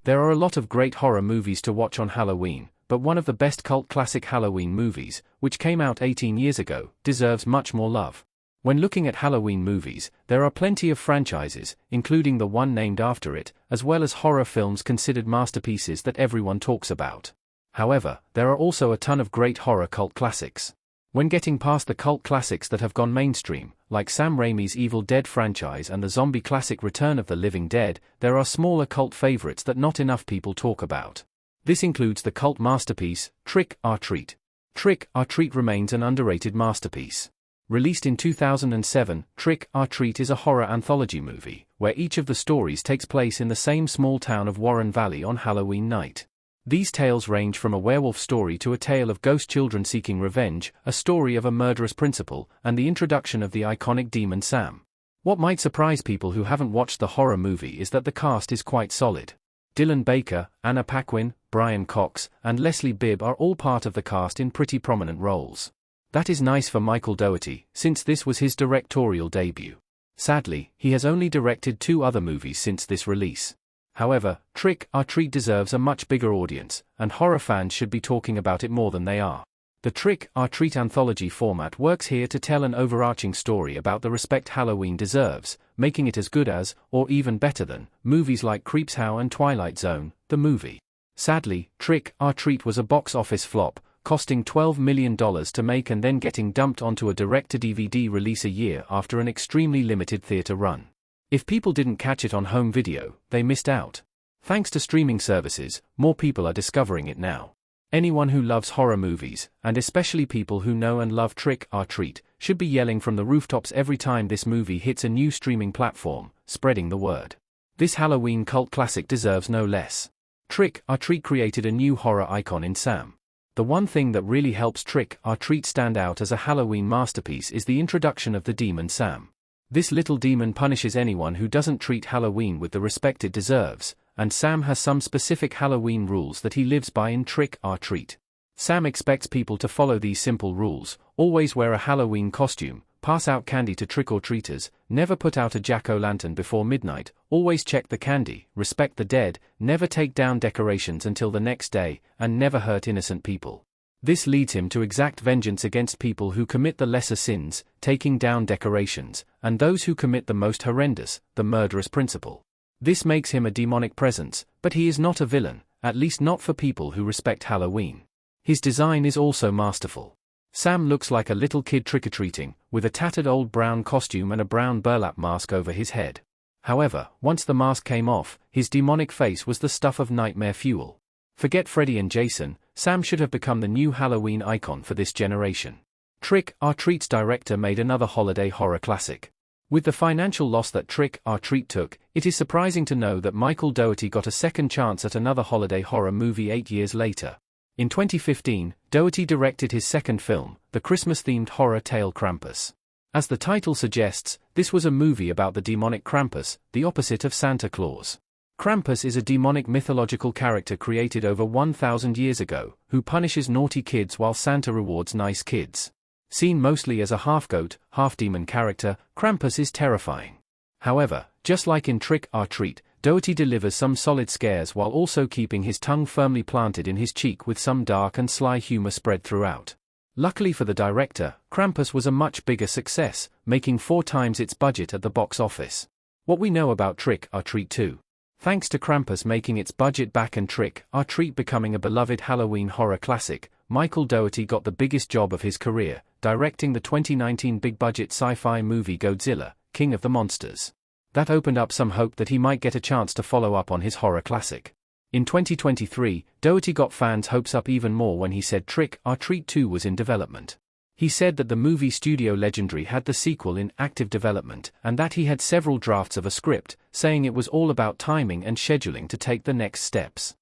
There are a lot of great horror movies to watch on Halloween, but one of the best cult classic Halloween movies, which came out 18 years ago, deserves much more love. When looking at Halloween movies, there are plenty of franchises, including the one named after it, as well as horror films considered masterpieces that everyone talks about. However, there are also a ton of great horror cult classics. When getting past the cult classics that have gone mainstream, like Sam Raimi's Evil Dead franchise and the zombie classic Return of the Living Dead, there are smaller cult favorites that not enough people talk about. This includes the cult masterpiece, Trick or Treat. Trick or Treat remains an underrated masterpiece. Released in 2007, Trick or Treat is a horror anthology movie, where each of the stories takes place in the same small town of Warren Valley on Halloween night. These tales range from a werewolf story to a tale of ghost children seeking revenge, a story of a murderous principal, and the introduction of the iconic demon Sam. What might surprise people who haven't watched the horror movie is that the cast is quite solid. Dylan Baker, Anna Paquin, Brian Cox, and Leslie Bibb are all part of the cast in pretty prominent roles. That is nice for Michael Dougherty, since this was his directorial debut. Sadly, he has only directed 2 other movies since this release. However, Trick or Treat deserves a much bigger audience, and horror fans should be talking about it more than they are. The Trick or Treat anthology format works here to tell an overarching story about the respect Halloween deserves, making it as good as, or even better than, movies like Creeps How and Twilight Zone, the movie. Sadly, Trick or Treat was a box office flop, costing $12 million to make and then getting dumped onto a direct-to-DVD release a year after an extremely limited theater run. If people didn't catch it on home video, they missed out. Thanks to streaming services, more people are discovering it now. Anyone who loves horror movies, and especially people who know and love Trick or Treat, should be yelling from the rooftops every time this movie hits a new streaming platform, spreading the word. This Halloween cult classic deserves no less. Trick or Treat created a new horror icon in Sam. The one thing that really helps Trick or Treat stand out as a Halloween masterpiece is the introduction of the demon Sam. This little demon punishes anyone who doesn't treat Halloween with the respect it deserves, and Sam has some specific Halloween rules that he lives by in Trick or Treat. Sam expects people to follow these simple rules: always wear a Halloween costume, pass out candy to trick-or-treaters, never put out a jack-o'-lantern before midnight, always check the candy, respect the dead, never take down decorations until the next day, and never hurt innocent people. This leads him to exact vengeance against people who commit the lesser sins, taking down decorations, and those who commit the most horrendous, the murderous principal. This makes him a demonic presence, but he is not a villain, at least not for people who respect Halloween. His design is also masterful. Sam looks like a little kid trick-or-treating, with a tattered old brown costume and a brown burlap mask over his head. However, once the mask came off, his demonic face was the stuff of nightmare fuel. Forget Freddy and Jason, Sam should have become the new Halloween icon for this generation. Trick or Treat's director made another holiday horror classic. With the financial loss that Trick or Treat took, it is surprising to know that Michael Dougherty got a second chance at another holiday horror movie 8 years later. In 2015, Dougherty directed his second film, the Christmas-themed horror tale Krampus. As the title suggests, this was a movie about the demonic Krampus, the opposite of Santa Claus. Krampus is a demonic mythological character created over 1,000 years ago, who punishes naughty kids while Santa rewards nice kids. Seen mostly as a half-goat, half-demon character, Krampus is terrifying. However, just like in Trick or Treat, Dougherty delivers some solid scares while also keeping his tongue firmly planted in his cheek with some dark and sly humor spread throughout. Luckily for the director, Krampus was a much bigger success, making 4 times its budget at the box office. What we know about Trick or Treat 2. Thanks to Krampus making its budget back and Trick or Treat becoming a beloved Halloween horror classic, Michael Dougherty got the biggest job of his career, directing the 2019 big-budget sci-fi movie Godzilla, King of the Monsters. That opened up some hope that he might get a chance to follow up on his horror classic. In 2023, Dougherty got fans' hopes up even more when he said Trick or Treat 2 was in development. He said that the movie studio Legendary had the sequel in active development and that he had several drafts of a script, saying it was all about timing and scheduling to take the next steps.